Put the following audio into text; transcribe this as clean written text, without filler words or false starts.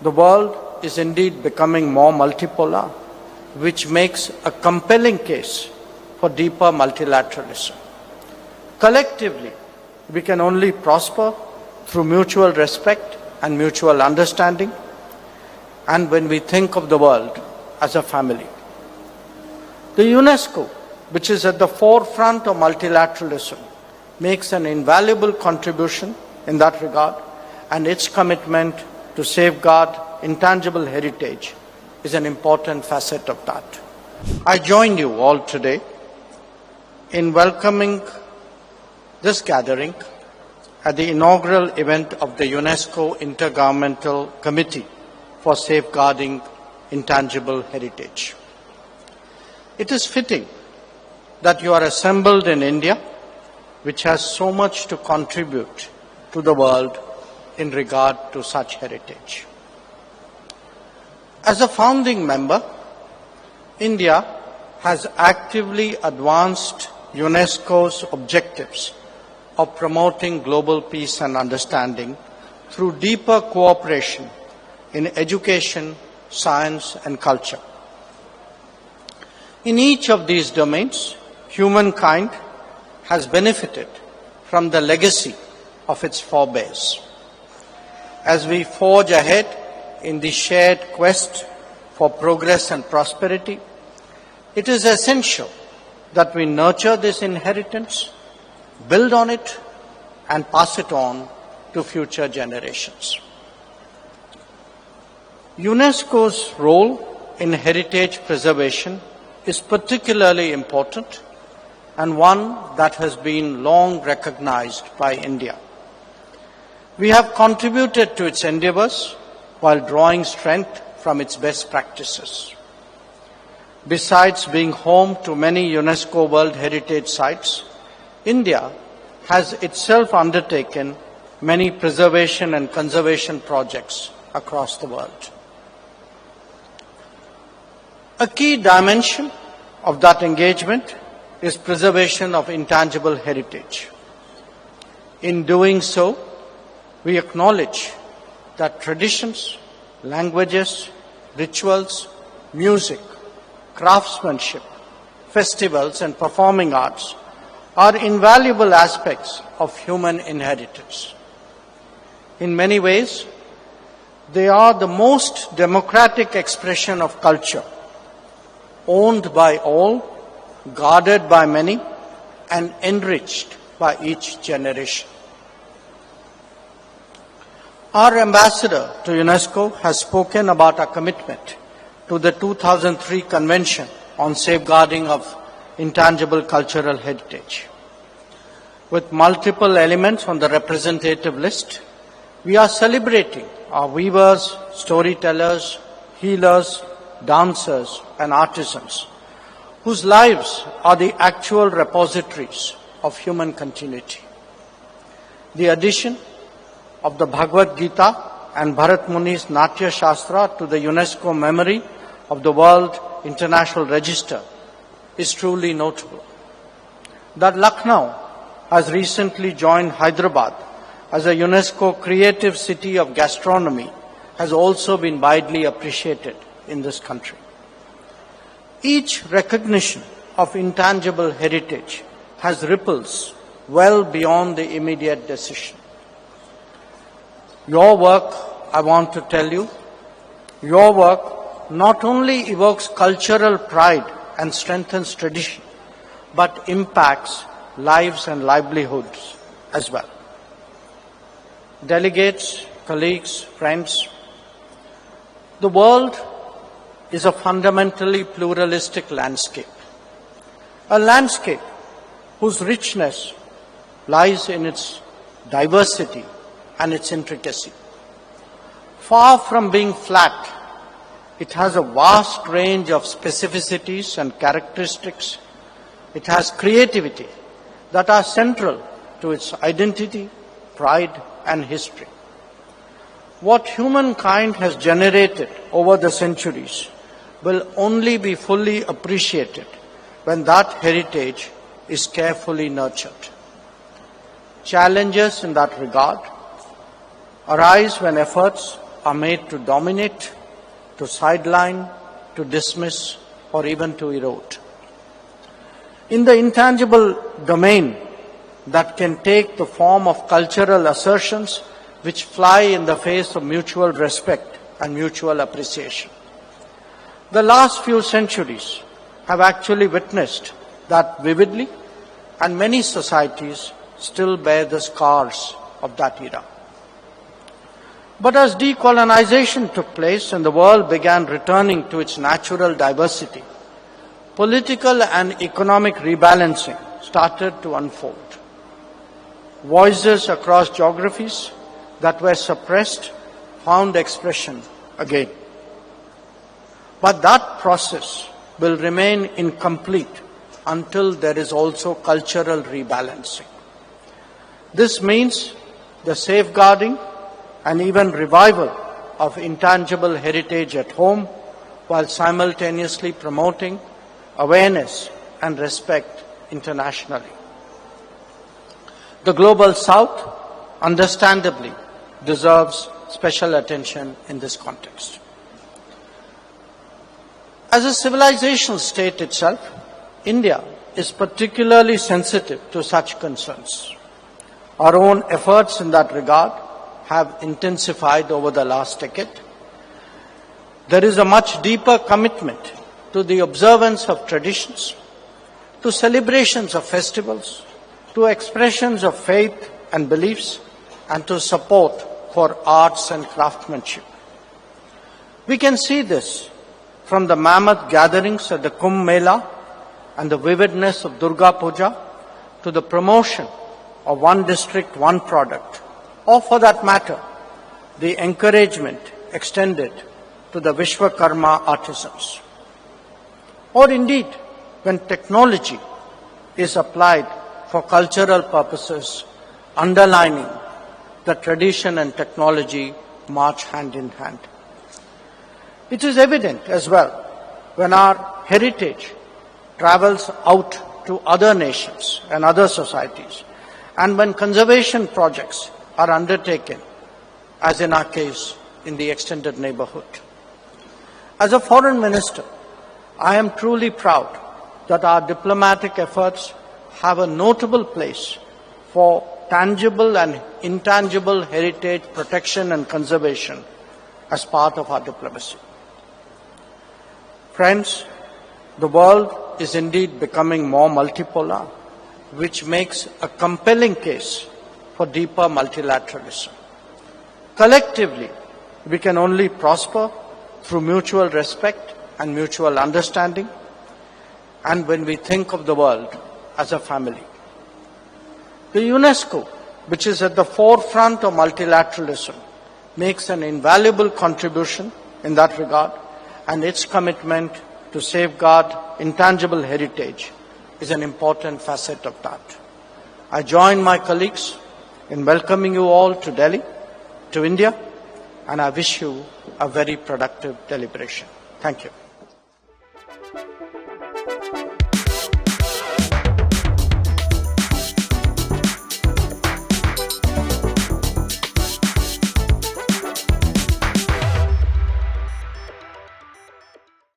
The world is indeed becoming more multipolar, which makes a compelling case for deeper multilateralism. Collectively, we can only prosper through mutual respect and mutual understanding, and when we think of the world as a family. The UNESCO, which is at the forefront of multilateralism, makes an invaluable contribution in that regard, and its commitment to safeguard intangible heritage is an important facet of that. I join you all today in welcoming this gathering at the inaugural event of the UNESCO Intergovernmental Committee for Safeguarding Intangible Heritage. It is fitting that you are assembled in India, which has so much to contribute to the world in regard to such heritage. As a founding member, India has actively advanced UNESCO's objectives of promoting global peace and understanding through deeper cooperation in education, science, and culture. In each of these domains, humankind has benefited from the legacy of its forebears. As we forge ahead in the shared quest for progress and prosperity, it is essential that we nurture this inheritance, build on it, and pass it on to future generations. UNESCO's role in heritage preservation is particularly important and one that has been long recognized by India. We have contributed to its endeavors while drawing strength from its best practices. Besides being home to many UNESCO World Heritage Sites, India has itself undertaken many preservation and conservation projects across the world. A key dimension of that engagement is preservation of intangible heritage. In doing so, we acknowledge that traditions, languages, rituals, music, craftsmanship, festivals, and performing arts are invaluable aspects of human inheritance. In many ways, they are the most democratic expression of culture, owned by all, guarded by many, and enriched by each generation. Our ambassador to UNESCO has spoken about our commitment to the 2003 Convention on Safeguarding of Intangible Cultural Heritage. With multiple elements on the representative list, we are celebrating our weavers, storytellers, healers, dancers, and artisans, whose lives are the actual repositories of human continuity. The addition of the Bhagavad Gita and Bharat Muni's Natya Shastra to the UNESCO memory of the World International Register is truly notable. That Lucknow has recently joined Hyderabad as a UNESCO Creative City of Gastronomy has also been widely appreciated in this country. Each recognition of intangible heritage has ripples well beyond the immediate decision. Your work, I want to tell you, your work not only evokes cultural pride and strengthens tradition, but impacts lives and livelihoods as well. Delegates, colleagues, friends, the world is a fundamentally pluralistic landscape, a landscape whose richness lies in its diversity and its intricacy. Far from being flat, it has a vast range of specificities and characteristics. It has creativity that are central to its identity, pride, and history. What humankind has generated over the centuries will only be fully appreciated when that heritage is carefully nurtured. Challenges in that regard arise when efforts are made to dominate, to sideline, to dismiss, or even to erode. In the intangible domain that can take the form of cultural assertions which fly in the face of mutual respect and mutual appreciation. The last few centuries have actually witnessed that vividly, and many societies still bear the scars of that era. But as decolonization took place and the world began returning to its natural diversity, political and economic rebalancing started to unfold. Voices across geographies that were suppressed found expression again. But that process will remain incomplete until there is also cultural rebalancing. This means the safeguarding and even revival of intangible heritage at home while simultaneously promoting awareness and respect internationally. The Global South, understandably, deserves special attention in this context. As a civilizational state itself, India is particularly sensitive to such concerns. Our own efforts in that regard have intensified over the last decade. There is a much deeper commitment to the observance of traditions, to celebrations of festivals, to expressions of faith and beliefs, and to support for arts and craftsmanship. We can see this from the mammoth gatherings at the Kumbh Mela and the vividness of Durga Puja to the promotion of one district, one product, or for that matter, the encouragement extended to the Vishwakarma artisans. Or indeed, when technology is applied for cultural purposes, underlining that tradition and technology march hand in hand. It is evident as well when our heritage travels out to other nations and other societies, and when conservation projects are undertaken, as in our case in the extended neighborhood. As a foreign minister, I am truly proud that our diplomatic efforts have a notable place for tangible and intangible heritage protection and conservation as part of our diplomacy. Friends, the world is indeed becoming more multipolar, which makes a compelling case for deeper multilateralism. Collectively, we can only prosper through mutual respect and mutual understanding, and when we think of the world as a family. The UNESCO, which is at the forefront of multilateralism, makes an invaluable contribution in that regard, and its commitment to safeguard intangible heritage is an important facet of that. I join my colleagues in welcoming you all to Delhi, to India, and I wish you a very productive deliberation. Thank you.